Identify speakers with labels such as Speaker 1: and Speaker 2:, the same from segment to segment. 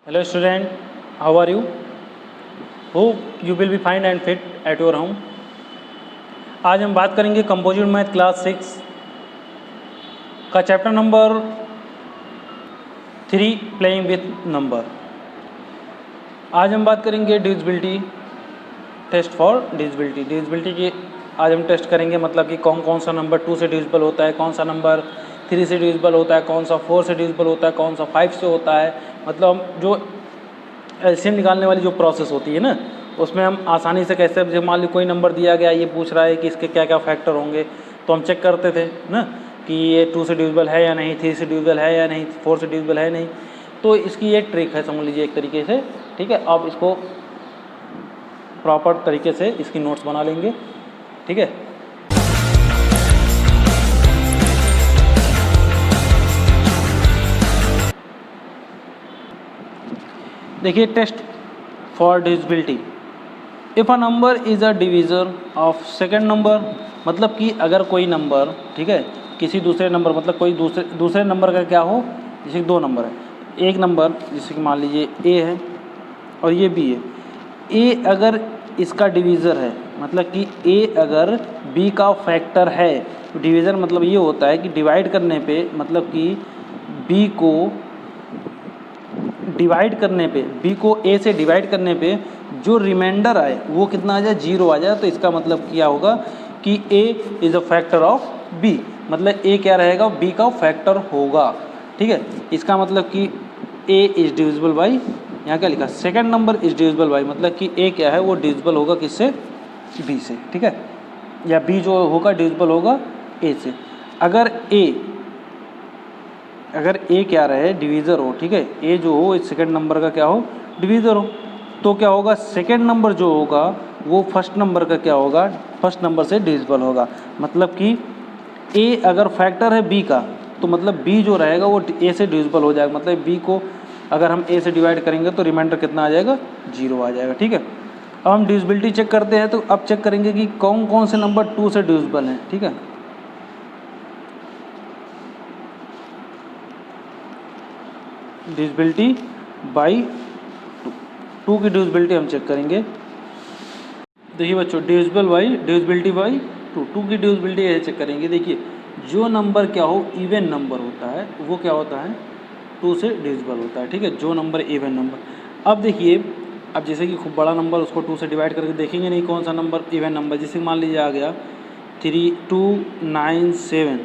Speaker 1: Hello student, how are you? Hope you will be fine and fit at your home. आज हम बात करेंगे composite math class 6 का chapter number 3 playing with number. आज हम बात करेंगे divisibility, test for divisibility. Divisibility की आज हम टेस्ट करेंगे, मतलब कि कौन कौन सा नंबर 2 से डिविजिबल होता है, कौन सा नंबर 3 से डिविजिबल होता है, कौन सा 4 से डिविजिबल होता है, कौन सा 5 से होता है। मतलब जो एलसीएम निकालने वाली जो प्रोसेस होती है ना, उसमें हम आसानी से कैसे, जब मान ली कोई नंबर दिया गया, ये पूछ रहा है कि इसके क्या क्या फैक्टर होंगे, तो हम चेक करते थे ना कि ये 2 से डिविजिबल है या नहीं, 3 से डिविजिबल है या नहीं, 4 से डिविजिबल है नहीं। तो इसकी एक ट्रिक है, समझ लीजिए एक तरीके से, ठीक है। आप इसको प्रॉपर तरीके से इसकी नोट्स बना लेंगे, ठीक है। देखिए, test for divisibility. If a number is a divisor of second number, मतलब कि अगर कोई नंबर, ठीक है, किसी दूसरे नंबर, मतलब कोई दूसरे नंबर का क्या हो, जैसे 2 नंबर है, एक नंबर जैसे कि मान लीजिए ए है और ये बी है। ए अगर इसका डिवीज़र है, मतलब कि ए अगर बी का फैक्टर है, तो डिवीज़र मतलब ये होता है कि डिवाइड करने पे, मतलब कि बी को डिवाइड करने पे, बी को ए से डिवाइड करने पे जो रिमाइंडर आए वो कितना आ जाए, 0 आ जाए। तो इसका मतलब क्या होगा कि A is a factor of B, मतलब ए क्या रहेगा, बी का फैक्टर होगा, ठीक है। इसका मतलब कि ए इज़ डिविजिबल बाई, यहाँ क्या लिखा, second number is divisible by, मतलब कि ए क्या है, वो डिविजिबल होगा किससे, बी से, ठीक है, या बी जो होगा डिविजिबल होगा ए से। अगर ए क्या रहे, डिवीज़र हो, ठीक है, ए जो हो इस सेकेंड नंबर का क्या हो, डिवीज़र हो, तो क्या होगा, सेकेंड नंबर जो होगा वो फर्स्ट नंबर का क्या होगा, फर्स्ट नंबर से डिविजिबल होगा। मतलब कि ए अगर फैक्टर है बी का, तो मतलब बी जो रहेगा वो ए से डिविजिबल हो जाएगा। मतलब बी को अगर हम ए से डिवाइड करेंगे तो रिमाइंडर कितना आ जाएगा, 0 आ जाएगा, ठीक है। अब हम डिविजिबिलिटी चेक करते हैं, तो अब चेक करेंगे कि कौन कौन से नंबर 2 से डिविजिबल हैं, ठीक है। डिविजिबिलिटी बाई 2 की डिविजिबिलिटी हम चेक करेंगे। देखिए बच्चों, डिविजिबिलिटी बाई 2 की डिविजिबिलिटी ये चेक करेंगे। देखिए, जो नंबर क्या हो, इवन नंबर होता है, वो क्या होता है, 2 से डिविजिबल होता है, ठीक है, जो नंबर इवन नंबर। अब देखिए, अब जैसे कि खूब बड़ा नंबर, उसको 2 से डिवाइड करके देखेंगे नहीं कौन सा नंबर इवन नंबर। जैसे मान लीजिए आ गया 3297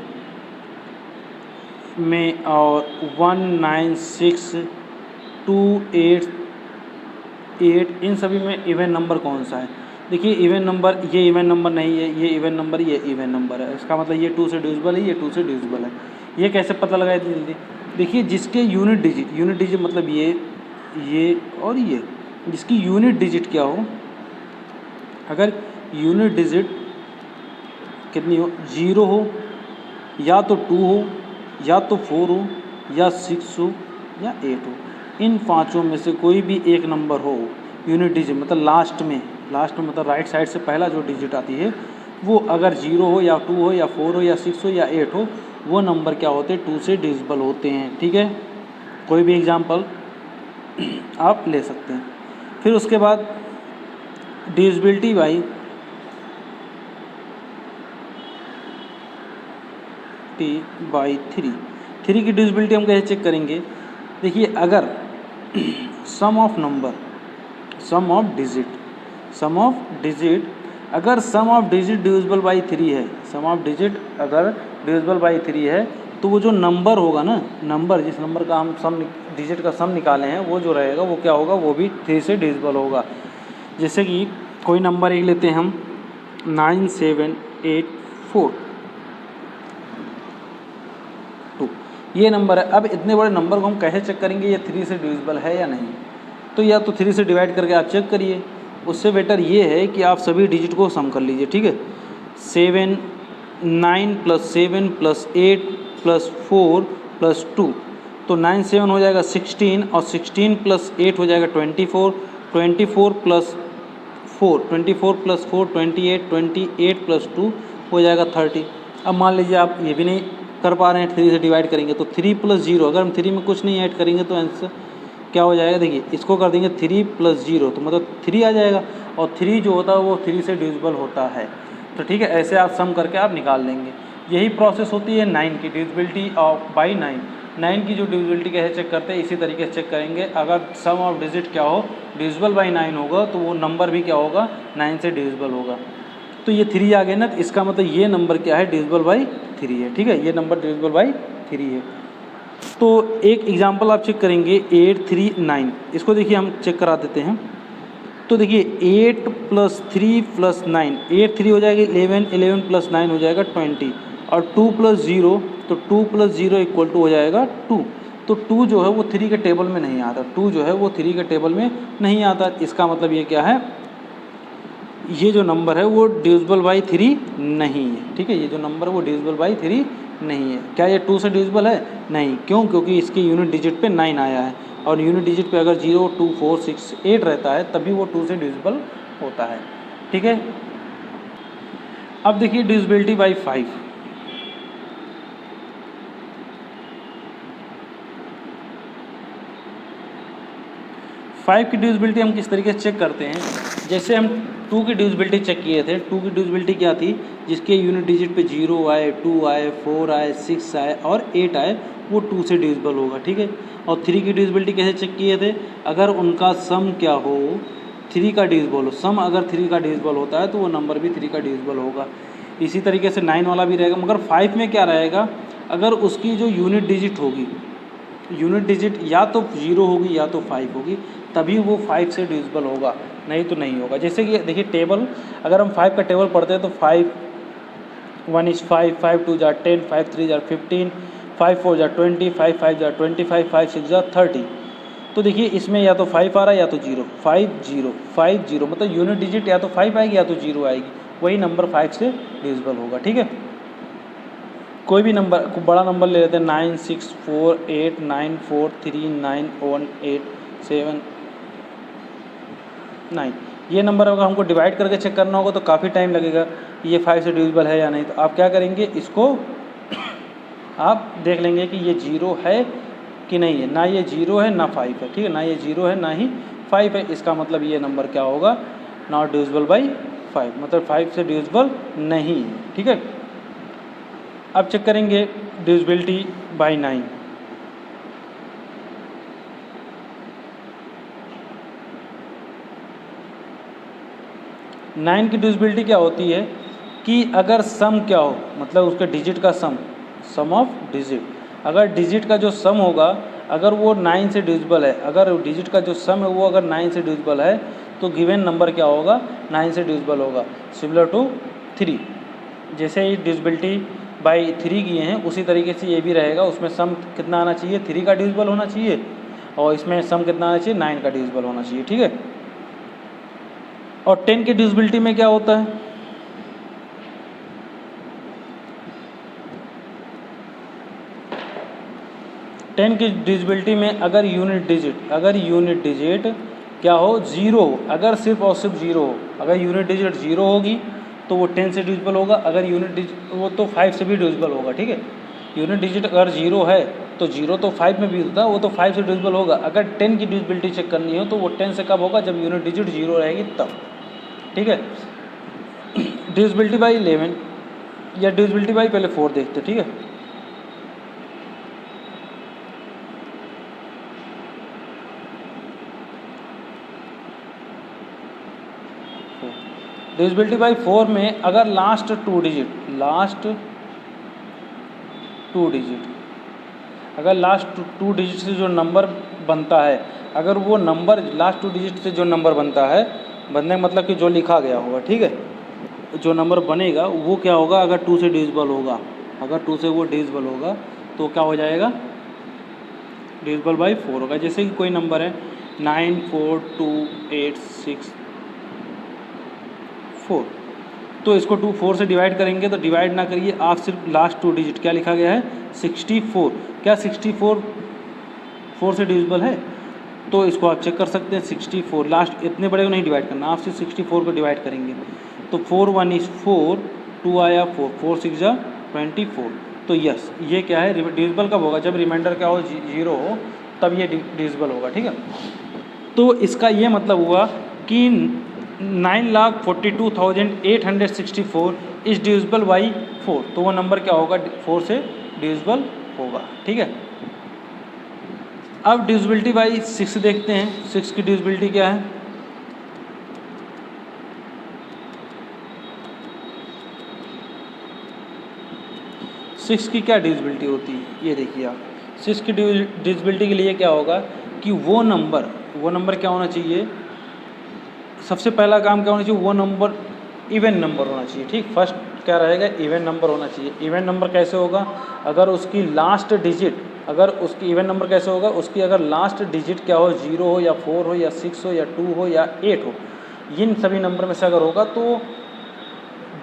Speaker 1: में और 196288, इन सभी में इवन नंबर कौन सा है। देखिए, इवन नंबर, ये इवन नंबर नहीं है, ये इवन नंबर, ये इवन नंबर है। इसका मतलब ये 2 से डिविजिबल है, ये 2 से डिविजिबल है। ये कैसे पता लगाए जल्दी। देखिए, जिसके यूनिट डिजिट मतलब ये और ये, जिसकी यूनिट डिजिट क्या हो, अगर यूनिट डिजिट कितनी हो, 0 हो, या तो 2 हो, या तो 4 हो, या 6 हो, या 8 हो। इन पांचों में से कोई भी एक नंबर हो, यूनिट डिजिट मतलब लास्ट में मतलब राइट साइड से पहला जो डिजिट आती है, वो अगर 0 हो, या 2 हो, या 4 हो, या 6 हो, या 8 हो, वो नंबर क्या होते हैं, 2 से डिविजिबल होते हैं, ठीक है। कोई भी एग्जांपल आप ले सकते हैं। फिर उसके बाद डिविजिबिलिटी बाई 3 की डिविजिबिलिटी हम कैसे चेक करेंगे। देखिए, अगर सम ऑफ डिजिट अगर सम ऑफ डिजिट डिविजिबल बाई 3 है, सम ऑफ डिजिट अगर डिविजिबल बाई 3 है, तो वो जो नंबर होगा ना, नंबर जिस नंबर का हम सम डिजिट का सम निकाले हैं, वो जो रहेगा वो क्या होगा, वो भी 3 से डिविजिबल होगा। जैसे कि कोई नंबर एक लेते हैं हम 9784, ये नंबर है। अब इतने बड़े नंबर को हम कैसे चेक करेंगे ये 3 से डिविजिबल है या नहीं। तो या तो 3 से डिवाइड करके आप चेक करिए, उससे बेटर ये है कि आप सभी डिजिट को सम कर लीजिए, ठीक है। 7 9 + 7 + 8 + 4 + 2, तो 9 7 हो जाएगा 16, और 16 + 8 हो जाएगा 24, 24 + 4 28, 28 + 2 हो जाएगा 30। अब मान लीजिए आप ये भी नहीं कर पा रहे हैं, 3 से डिवाइड करेंगे तो 3 + 0, अगर हम 3 में कुछ नहीं ऐड करेंगे तो आंसर क्या हो जाएगा, देखिए इसको कर देंगे 3 + 0 तो मतलब 3 आ जाएगा, और 3 जो होता है वो 3 से डिविजिबल होता है। तो ठीक है, ऐसे आप सम करके आप निकाल लेंगे। यही प्रोसेस होती है 9 की डिविजिबिलिटी ऑफ बाई 9। 9 की जो डिविजिबिलिटी कैसे चेक करते हैं, इसी तरीके से चेक करेंगे। अगर सम ऑफ डिजिट क्या हो, डिविजिबल बाई 9 होगा, तो वो नंबर भी क्या होगा, 9 से डिविजिबल होगा। तो ये 3 आ गए ना, तो इसका मतलब ये नंबर क्या है, डिविजिबल बाई 3 है। ठीक है, ये नंबर डिविजिबल बाई 3 है। तो एक एग्जांपल आप चेक करेंगे 839, इसको देखिए हम चेक करा देते हैं। तो देखिए 8 + 3 + 9, 8 3 हो जाएगा 11, 11 + 9 हो जाएगा 20, और 2 + 0, तो 2 + 0 इक्वल टू हो जाएगा 2। तो 2 जो है वो 3 के टेबल में नहीं आता, 2 जो है वो 3 के टेबल में नहीं आता। इसका मतलब ये क्या है, ये जो नंबर है वो डिविजिबल बाई 3 नहीं है। ठीक है, ये जो नंबर है वो डिविजिबल बाई 3 नहीं है। क्या ये 2 से डिविजिबल है, नहीं, क्यों, क्योंकि इसके यूनिट डिजिट पे 9 आया है, और यूनिट डिजिट पे अगर 0 2 4 6 8 रहता है तभी वो 2 से डिविजिबल होता है। ठीक है, अब देखिए डिविजिबिलिटी बाई 5। फाइव की डिविजिबिलिटी हम किस तरीके से चेक करते हैं, जैसे हम 2 की डिविजिबिलिटी चेक किए थे। 2 की डिविजिबिलिटी क्या थी, जिसके यूनिट डिजिट पे 0 आए, 2 आए, 4 आए, 6 आए और 8 आए, वो 2 से डिविजिबल होगा। ठीक है, और 3 की डिविजिबिलिटी कैसे चेक किए थे, अगर उनका सम क्या हो, 3 का डिविजिबल हो, सम अगर 3 का डिविजिबल होता है तो वो नंबर भी 3 का डिविजिबल होगा। इसी तरीके से 9 वाला भी रहेगा, मगर 5 में क्या रहेगा, अगर उसकी जो यूनिट डिजिट होगी, यूनिट डिजिट या तो 0 होगी या तो 5 होगी, तभी वो 5 से डिविजिबल होगा, नहीं तो नहीं होगा। जैसे कि देखिए टेबल, अगर हम 5 का टेबल पढ़ते हैं तो 5 1 is 5, 5 2 jar 10, 5 3 jar 15, 5 4 jar 20, 5 5 jar 25, 5 6 jar 30। तो देखिए इसमें या तो 5 आ रहा है या तो 0, 5 0 5 0, मतलब यूनिट डिजिट या तो 5 आएगी या तो 0 आएगी, वही नंबर 5 से डिविजिबल होगा। ठीक है, कोई भी नंबर, बड़ा नंबर ले लेते हैं, 9 6 4 8 9 4 3 9 1 8 7 9। ये नंबर अगर हमको डिवाइड करके चेक करना होगा तो काफ़ी टाइम लगेगा, ये 5 से डिविजिबल है या नहीं। तो आप क्या करेंगे, इसको आप देख लेंगे कि ये 0 है कि नहीं है, ना ये 0 है ना 5 है। ठीक है, ना ये 0 है ना ही 5 है, इसका मतलब ये नंबर क्या होगा, नॉट डिविजिबल बाई 5, मतलब 5 से डिविजिबल नहीं है। ठीक है, अब चेक करेंगे डिविजिबिलिटी बाई 9। नाइन की डिविजिबिलिटी क्या होती है कि अगर सम क्या हो, मतलब उसके डिजिट का सम ऑफ डिजिट, अगर डिजिट का जो सम होगा अगर वो 9 से डिविजिबल है, अगर डिजिट का जो सम है वो अगर 9 से डिविजिबल है तो गिवन नंबर क्या होगा, 9 से डिविजिबल होगा। सिमिलर टू 3, जैसे ही डिविजिबिलिटी बाई 3 किए हैं उसी तरीके से ये भी रहेगा, उसमें सम कितना आना चाहिए, 3 का डिविजिबल होना चाहिए, और इसमें सम कितना आना चाहिए, 9 का डिविजिबल होना चाहिए। ठीक है, और 10 की डिविजिबिलिटी में क्या होता है, टेन की डिविजिबिलिटी में अगर यूनिट डिजिट क्या हो, 0, अगर सिर्फ और सिर्फ 0 हो, अगर यूनिट डिजिट 0 होगी तो वो 10 से डिविजिबल होगा, अगर यूनिट डिजिट वो तो 5 से भी डिविजिबल होगा। ठीक है, यूनिट डिजिट अगर 0 है तो 0 तो 5 में भी होता है, वो तो 5 से डिविजिबल होगा। अगर 10 की डिविजिबिलिटी चेक करनी हो तो वो 10 से कब होगा, जब यूनिट डिजिट 0 रहेगी तब। ठीक है, डिविजिबिलिटी बाई 11 या डिविजिबिलिटी बाई पहले 4 देखते हैं। ठीक है, डिविजिबिलिटी बाई 4 में अगर लास्ट टू डिजिट अगर लास्ट टू डिजिट से जो नंबर बनता है, अगर वो नंबर लास्ट 2 डिजिट से जो नंबर बनता है, बनने का मतलब कि जो लिखा गया होगा, ठीक है, जो नंबर बनेगा वो क्या होगा, अगर 2 से डिविजिबल होगा, अगर 2 से वो डिविजिबल होगा तो क्या हो जाएगा, डिविजिबल बाई 4 होगा। जैसे कि कोई नंबर है 9 4 2 8 6 4, तो इसको 2 4 से डिवाइड करेंगे तो डिवाइड ना करिए आप, सिर्फ लास्ट 2 डिजिट क्या लिखा गया है, 64। क्या 64 4 से डिविजिबल है, तो इसको आप चेक कर सकते हैं। 64 लास्ट इतने बड़े को नहीं डिवाइड करना, आप सिर्फ 64 को डिवाइड करेंगे तो 4 1 is 4, 2 आया 4, 4 6 जा 24। तो यस, ये क्या है, डिविजिबल कब होगा, जब रिमाइंडर क्या हो, 0 हो, तब ये डिविजिबल होगा, ठीक है। तो इसका ये मतलब हुआ कि 9,42,864 इज डिविजिबल बाई 4, तो वो नंबर क्या होगा, 4 से डिविजिबल होगा, ठीक है। अब डिविजिबिलिटी बाई 6 देखते हैं, 6 की डिविजिबिलिटी क्या है। सिक्स की क्या डिविजिबिलिटी होती है, ये देखिए आप। 6 की डिविजिबिलिटी के लिए क्या होगा कि वो नंबर क्या होना चाहिए, सबसे पहला काम क्या होना चाहिए, वो नंबर इवन नंबर होना चाहिए, ठीक। फर्स्ट क्या रहेगा, इवन नंबर होना चाहिए। इवन नंबर कैसे होगा, अगर उसकी लास्ट डिजिट, अगर उसकी इवन नंबर कैसे होगा, उसकी अगर लास्ट डिजिट क्या हो, 0 हो या 4 हो या 6 हो या 2 हो या 8 हो, इन सभी नंबर में से अगर होगा तो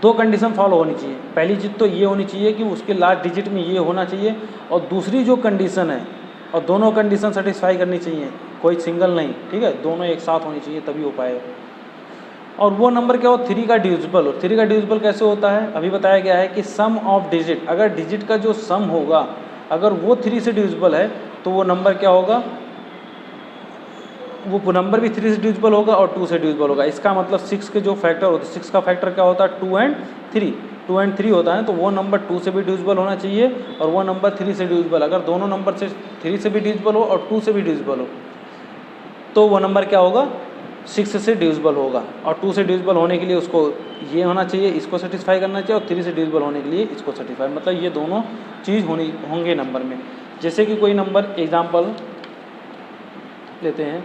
Speaker 1: 2 कंडीशन फॉलो होनी चाहिए। पहली चीज़ तो ये होनी चाहिए कि उसके लास्ट डिजिट में ये होना चाहिए, और दूसरी जो कंडीशन है, और दोनों कंडीशन सेटिस्फाई करनी चाहिए, कोई सिंगल नहीं, ठीक है, दोनों एक साथ होनी चाहिए तभी हो पाएगा। और वो नंबर क्या हो, 3 का डिविजिबल हो। 3 का डिविजिबल कैसे होता है, अभी बताया गया है कि सम ऑफ डिजिट, अगर डिजिट का जो सम होगा अगर वो 3 से डिविजिबल है तो वो नंबर क्या होगा, वो नंबर भी 3 से डिविजिबल होगा और 2 से डिविजिबल होगा। इसका मतलब 6 के जो फैक्टर होते हैं, 6 का फैक्टर क्या होता है, 2 एंड 3, 2 एंड 3 होता है, तो वो नंबर 2 से भी डिविजिबल होना चाहिए और वो नंबर 3 से डिविजिबल। अगर दोनों नंबर से 3 से भी डिविजिबल हो और 2 से भी डिविजिबल हो तो वो नंबर क्या होगा, 6 से डिविजिबल होगा। और 2 से डिविजिबल होने के लिए उसको ये होना चाहिए, इसको सेटिस्फाई करना चाहिए, और 3 से डिविजिबल होने के लिए इसको सेटिस्फाई, मतलब ये दोनों चीज़ होंगे नंबर में। जैसे कि कोई नंबर एग्जाम्पल लेते हैं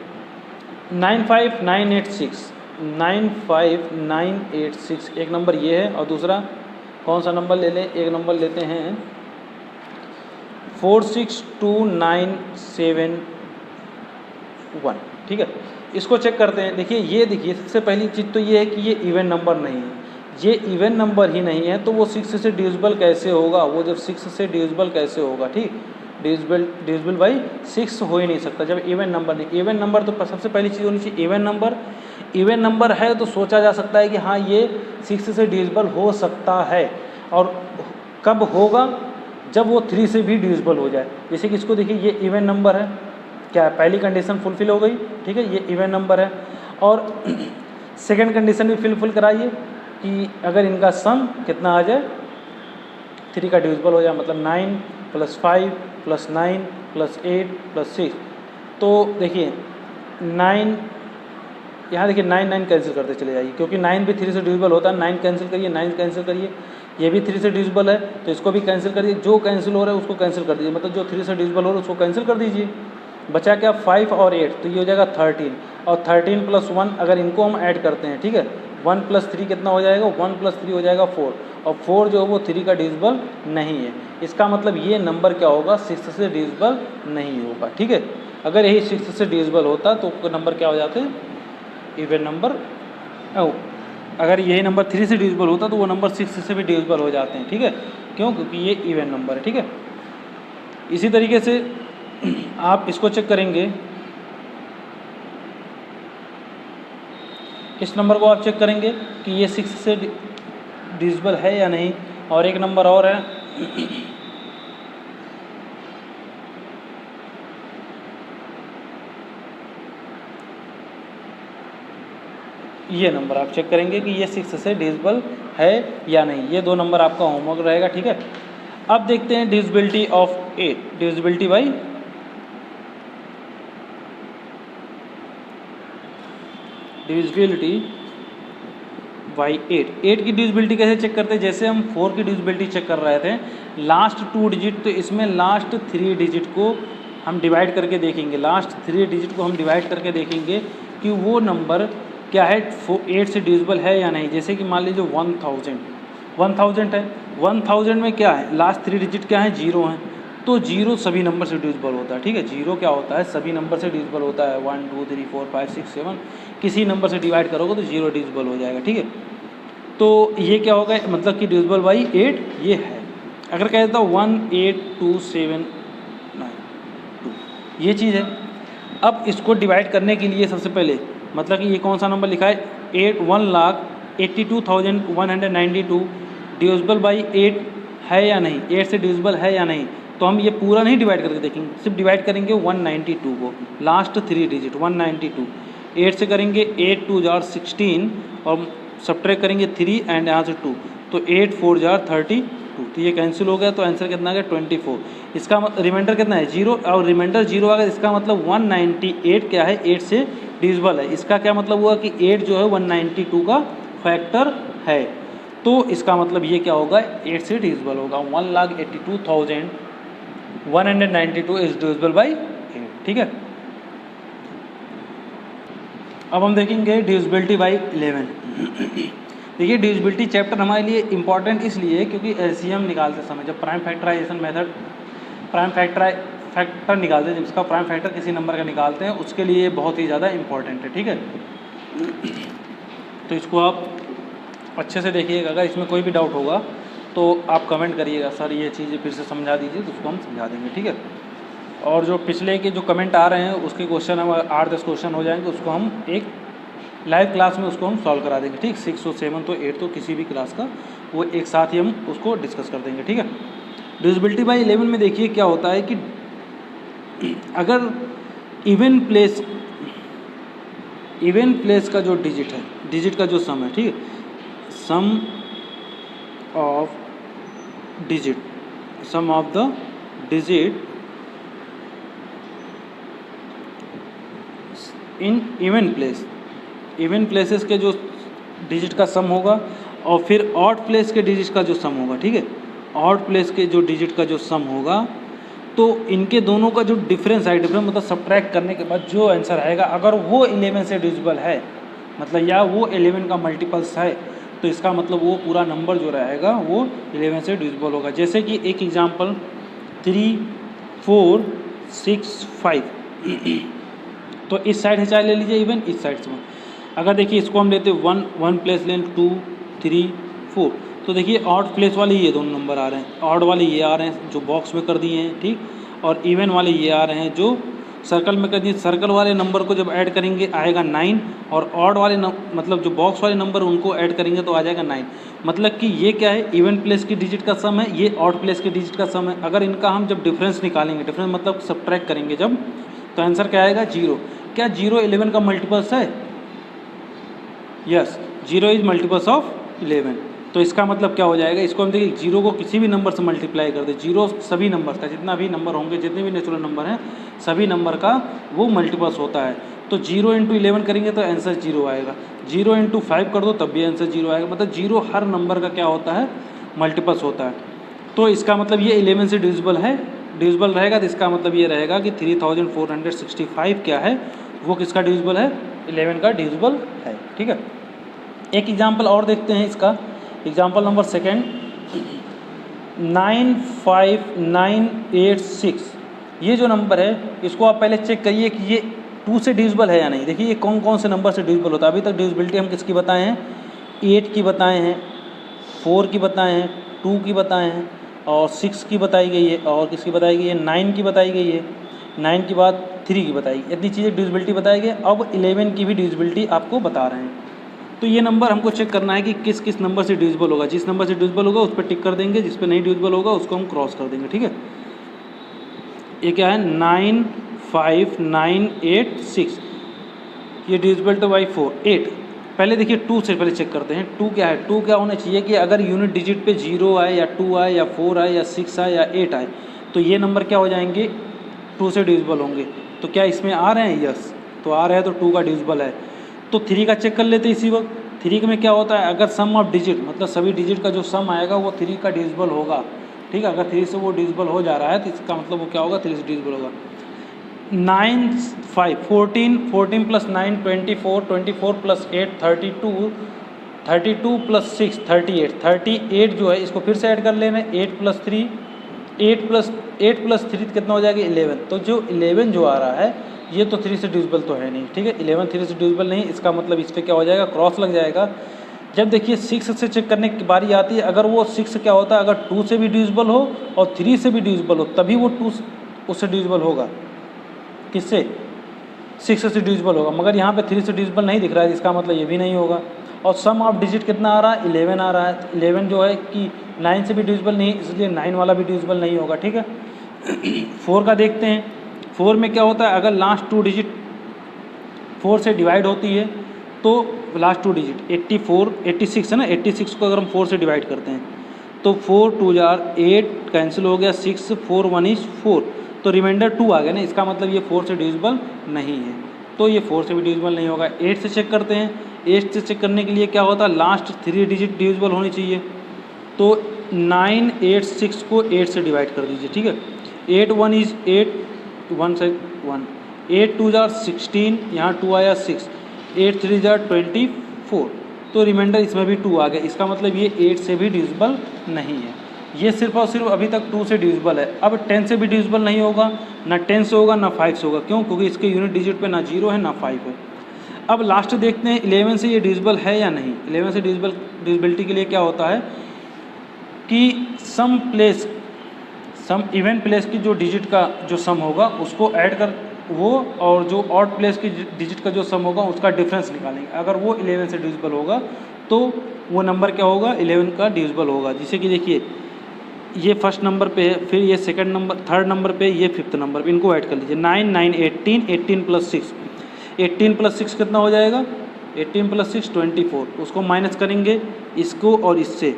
Speaker 1: 95986 एक नंबर ये है, और दूसरा कौन सा नंबर ले लें, एक नंबर लेते हैं 46297 ठीक है। इसको चेक करते हैं। देखिए सबसे पहली चीज़ तो ये है कि ये इवन नंबर नहीं है, ये इवन नंबर ही नहीं है तो वो 6 से डिविजिबल कैसे होगा, वो जब 6 से डिविजिबल कैसे होगा, ठीक, डिविजिबल बाई 6 हो ही नहीं सकता जब इवन नंबर नहीं। इवन नंबर तो सबसे पहली चीज़ होनी चाहिए इवन नंबर है तो सोचा जा सकता है कि हाँ ये 6 से डिविजिबल हो सकता है, और कब होगा, जब वो 3 से भी डिविजिबल हो जाए। जैसे कि इसको देखिए, ये इवन नंबर है, क्या पहली कंडीशन फुलफिल हो गई, ठीक है, ये इवन नंबर है। और सेकंड कंडीशन भी फुलफिल कराइए कि अगर इनका सम कितना आ जाए, 3 का डिविजिबल हो जाए, मतलब 9 + 5 + 9 + 8 + 6। तो देखिए 9, यहाँ देखिए 9 कैंसिल करते चले जाइए, क्योंकि 9 भी 3 से डिविजिबल होता है। 9 कैंसिल करिए, 9 कैंसिल करिए, ये भी 3 से डिविजिबल है तो इसको भी कैंसिल करिए। जो कैंसिल हो रहा है उसको कैंसिल कर दीजिए, मतलब जो 3 से डिविजिबल हो रहा है उसको कैंसिल कर दीजिए। बचा क्या, 5 और 8, तो ये हो जाएगा 13, और 13 + 1 अगर इनको हम ऐड करते हैं, ठीक है, 1 + 3 कितना हो जाएगा, 1 + 3 हो जाएगा 4, और 4 जो है वो 3 का डिविजिबल नहीं है। इसका मतलब ये नंबर क्या होगा, 6 से डिविजिबल नहीं होगा, ठीक है। अगर यही 6 से डिविजिबल होता तो नंबर क्या हो जाते हैं, इवन नंबर। अगर यही नंबर 3 से डिविजिबल होता तो वो नंबर 6 से भी डिविजिबल हो जाते हैं, ठीक है, क्यों, क्योंकि ये इवन नंबर है, ठीक है। इसी तरीके से आप इसको चेक करेंगे, इस नंबर को आप चेक करेंगे कि ये 6 से डिविजिबल है या नहीं। और एक नंबर और है ये नंबर आप चेक करेंगे कि ये 6 से डिविजिबल है या नहीं। ये 2 नंबर आपका होमवर्क रहेगा, ठीक है। अब देखते हैं डिविजिबिलिटी ऑफ 8, डिविजिबिलिटी बाई 8। 8 की डिविजिबिलिटी कैसे चेक करते हैं, जैसे हम 4 की डिविजिबिलिटी चेक कर रहे थे, लास्ट 2 डिजिट, तो इसमें लास्ट 3 डिजिट को हम डिवाइड करके देखेंगे, लास्ट 3 डिजिट को हम डिवाइड करके देखेंगे कि वो नंबर क्या है, 8 से डिविजिबल है या नहीं। जैसे कि मान लीजिए 1000 है, 1000 में क्या है, लास्ट 3 डिजिट क्या है, 0 हैं, तो 0 सभी नंबर से डिविजिबल होता है, ठीक है। 0 क्या होता है, सभी नंबर से डिविजिबल होता है, 1 2 3 4 5 6 7 किसी नंबर से डिवाइड करोगे तो 0 डिविजिबल हो जाएगा, ठीक है। तो ये क्या होगा, मतलब कि डिविजिबल बाई 8 ये है। अगर कह देता 18279 ये चीज़ है। अब इसको डिवाइड करने के लिए सबसे पहले, मतलब कि ये कौन सा नंबर लिखा है, 1,82,192 डिविजिबल बाई 8 है या नहीं, 8 से डिविजिबल है या नहीं। तो तो हम ये पूरा नहीं डिवाइड करके देखेंगे, सिर्फ डिवाइड करेंगे 192 को, लास्ट 3 डिजिट 192। 8 से करेंगे 8 2 जार 16 और सब्ट्रैक्ट करेंगे 3 एंड यहाँ से 2, तो 8 4 जार 32, तो ये कैंसिल हो गया, तो आंसर कितना आ गया 24। इसका रिमाइंडर कितना है 0, और रिमाइंडर 0 आ गया, इसका मतलब 198 क्या है 8 से डिविजिबल है। इसका क्या मतलब हुआ कि 8 जो है 192 का फैक्टर है, तो इसका मतलब ये क्या होगा 8 से डिविजिबल होगा। 1,82,192 इज डिविजिबल बाई 8, ठीक है। अब हम देखेंगे डिविजिबिलिटी बाई 11। देखिए डिविजिबिलिटी चैप्टर हमारे लिए इंपॉर्टेंट इसलिए है क्योंकि एलसीएम निकालते समय जब प्राइम फैक्टराइजेशन मेथड फैक्टर निकालते हैं, जिसका प्राइम फैक्टर किसी नंबर का निकालते हैं, उसके लिए बहुत ही ज़्यादा इंपॉर्टेंट है, ठीक है। तो इसको आप अच्छे से देखिएगा, अगर इसमें कोई भी डाउट होगा तो आप कमेंट करिएगा, सर ये चीज़ें फिर से समझा दीजिए, तो उसको हम समझा देंगे, ठीक है। और जो पिछले के जो कमेंट आ रहे हैं उसके क्वेश्चन हम 8-10 क्वेश्चन हो जाएंगे, उसको हम एक लाइव क्लास में उसको हम सॉल्व करा देंगे, ठीक। 6 और 7 तो 8 तो किसी भी क्लास का वो एक साथ ही हम उसको डिस्कस कर देंगे, ठीक है। डिविजिबिलिटी बाई 11 में देखिए क्या होता है कि अगर इवन प्लेस का जो डिजिट है, डिजिट का जो सम है, ठीक है, sum of digit the digit in even places के जो डिजिट का सम होगा, और फिर ऑड प्लेस के डिजिट का जो सम होगा, ठीक है, ऑड प्लेस के जो डिजिट का जो सम होगा, तो इनके दोनों का जो डिफरेंस है, डिफरेंस मतलब सब्ट्रैक्ट करने के बाद जो आंसर आएगा, अगर वो 11 से डिविजिबल है, मतलब या वो 11 का मल्टीपल्स है, तो इसका मतलब वो पूरा नंबर जो रहेगा वो 11 से डिविजिबल होगा। जैसे कि एक एग्जांपल 3 4 6 5 तो इस साइड से चाहे ले लीजिए इवन, इस साइड से। अगर देखिए इसको हम लेते 1 प्लेस लें 2 3 4, तो देखिए ऑड प्लेस वाले ये दोनों नंबर आ रहे हैं, ऑड वाले ये आ रहे हैं जो बॉक्स में कर दिए हैं, ठीक, और इवन वाले ये आ रहे हैं जो सर्कल में कर दिए। सर्कल वाले नंबर को जब ऐड करेंगे आएगा 9, और ऑड वाले मतलब जो बॉक्स वाले नंबर उनको ऐड करेंगे तो आ जाएगा 9। मतलब कि ये क्या है, इवन प्लेस की डिजिट का सम है, ये ऑड प्लेस की डिजिट का सम है। अगर इनका हम जब डिफरेंस निकालेंगे, डिफरेंस मतलब सब्ट्रैक्ट करेंगे जब, तो आंसर क्या आएगा 0। क्या 0 11 का मल्टीपल्स है? Yes, 0 is multiples of 11। तो इसका मतलब क्या हो जाएगा, इसको हम देखिए 0 को किसी भी नंबर से मल्टीप्लाई कर दे, 0 सभी नंबर का, जितना भी नंबर होंगे, जितने भी नेचुरल नंबर हैं, सभी नंबर का वो मल्टीपल्स होता है। तो 0 × 11 करेंगे तो आंसर 0 आएगा, 0 × 5 कर दो तब भी आंसर 0 आएगा। मतलब 0 हर नंबर का क्या होता है, मल्टीपल्स होता है। तो इसका मतलब ये 11 से डिविजिबल है, डिविजिबल रहेगा, तो इसका मतलब ये रहेगा कि 3465 क्या है, वो किसका डिविजिबल है, 11 का डिविजिबल है, ठीक है। एक एग्जाम्पल और देखते हैं इसका, एग्जाम्पल नंबर 2 95986। ये जो नंबर है इसको आप पहले चेक करिए कि ये 2 से डिविजिबल है या नहीं। देखिए ये कौन कौन से नंबर से डिविजिबल होता है। अभी तक डिविजिबिलिटी हम किसकी बताए हैं, 8 की बताए हैं, 4 की बताए हैं, 2 की बताए हैं, और 6 की बताई गई है, और किसकी बताई गई है, 9 की बताई गई है, 9 के बाद 3 की बताई गई। इतनी चीज़ें डिविजिबिलिटी बताई गई। अब 11 की भी डिविजिबिलिटी आपको बता रहे हैं। तो ये नंबर हमको चेक करना है कि किस किस नंबर से डिविजिबल होगा। जिस नंबर से डिविजिबल होगा उस पर टिक कर देंगे, जिस पर नहीं डिविजिबल होगा उसको हम क्रॉस कर देंगे, ठीक है। ये क्या है 95986, ये डिविजिबल तो बाई 4 8। पहले देखिए 2 से पहले चेक करते हैं। 2 क्या है, 2 क्या होना चाहिए कि अगर यूनिट डिजिट पे 0 आए या 2 आए या 4 आए या 6 आए या 8 आए, तो ये नंबर क्या हो जाएंगे, 2 से डिविजिबल होंगे। तो क्या इसमें आ रहे हैं, यस, तो आ रहे हैं, तो 2 का डिविजिबल है। तो 3 का चेक कर लेते हैं इसी वक्त। 3 में क्या होता है, अगर सम ऑफ डिजिट मतलब सभी डिजिट का जो सम आएगा वो 3 का डिविजिबल होगा, ठीक है। अगर 3 से वो डिविजिबल हो जा रहा है तो इसका मतलब वो क्या होगा, 3 से डिविजिबल होगा। 9 5 14 14 + 9 24 24 + 8 32 32 + 6 38 38 जो है इसको फिर से ऐड कर लेना, 8 + 3 8 + 3 कितना हो जाएगा 11। तो जो 11 जो आ रहा है ये तो 3 से डिविजिबल तो है नहीं, ठीक है। 11 3 से डिविजिबल नहीं, इसका मतलब इस पर क्या हो जाएगा, क्रॉस लग जाएगा। जब देखिए 6 से चेक करने की बारी आती है, अगर वो 6 क्या होता है, अगर 2 से भी डिविजिबल हो और 3 से भी डिविजिबल हो तभी वो 2 उससे डिविजिबल होगा। किससे, 6 से डिविजिबल होगा। मगर यहाँ पे 3 से डिविजिबल नहीं दिख रहा है, इसका मतलब ये भी नहीं होगा। और सम ऑफ डिजिट कितना आ रहा है, 11 आ रहा है। 11 जो है कि 9 से भी डिविजिबल नहीं, इसलिए 9 वाला भी डिविजिबल नहीं होगा, ठीक है। 4 का देखते हैं। 4 में क्या होता है, अगर लास्ट 2 डिजिट 4 से डिवाइड होती है तो लास्ट 2 डिजिट 84 86 है ना, 86 को अगर हम 4 से डिवाइड करते हैं तो 4 2 जार 8 कैंसिल हो गया, 6 4 1 इज 4, तो रिमाइंडर 2 आ गया ना, इसका मतलब ये 4 से डिविजिबल नहीं है, तो ये 4 से भी डिविजिबल नहीं होगा। 8 से चेक करते हैं। 8 से चेक करने के लिए क्या होता है, लास्ट 3 डिजिट डिविजिबल होनी चाहिए, तो 9 8 6 को 8 से डिवाइड कर दीजिए, ठीक है। 8 1 इज 8 1 से 1, 8 2 जार 16, यहाँ 2 आया 6, 8 3 जार 24, तो रिमाइंडर इसमें भी 2 आ गया, इसका मतलब ये 8 से भी डिविजिबल नहीं है। ये सिर्फ और सिर्फ अभी तक 2 से डिविजिबल है। अब 10 से भी डिविजिबल नहीं होगा, ना 10 से होगा ना 5 से होगा, क्यों? क्योंकि इसके यूनिट डिजिट पे ना 0 है ना 5 है। अब लास्ट देखते हैं 11 से ये डिविजिबल है या नहीं। 11 से डिविजिबिलिटी के लिए क्या होता है कि सम इवन प्लेस की जो डिजिट का जो सम होगा उसको ऐड कर वो, और जो ऑड प्लेस की डिजिट का जो सम होगा उसका डिफरेंस निकालेंगे। अगर वो 11 से डिविजिबल होगा तो वो नंबर क्या होगा, 11 का डिविजिबल होगा। जैसे कि देखिए ये फर्स्ट नंबर पे है, फिर ये सेकंड नंबर, थर्ड नंबर पे, ये फिफ्थ नंबर पे, इनको ऐड कर लीजिए। 9 9 18, 18 प्लस 6, 18 प्लस 6 कितना हो जाएगा, 18 प्लस 6 24, उसको माइनस करेंगे इसको और इससे।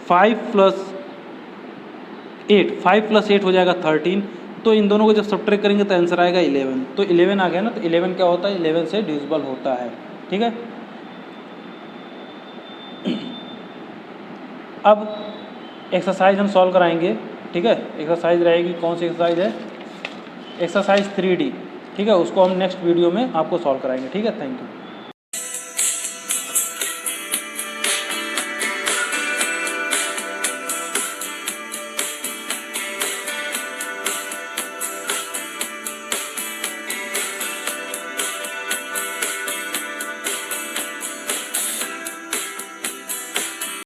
Speaker 1: 5 प्लस 8 हो जाएगा 13, तो इन दोनों को जब सब्ट्रैक्ट करेंगे तो आंसर आएगा 11, तो 11 आ गया ना, तो 11 क्या होता है, 11 से डिविजिबल होता है, ठीक है। अब एक्सरसाइज हम सॉल्व कराएंगे, ठीक है। एक्सरसाइज रहेगी, कौन सी एक्सरसाइज है, एक्सरसाइज 3D, ठीक है, उसको हम नेक्स्ट वीडियो में आपको सॉल्व कराएंगे, ठीक है। Thank you.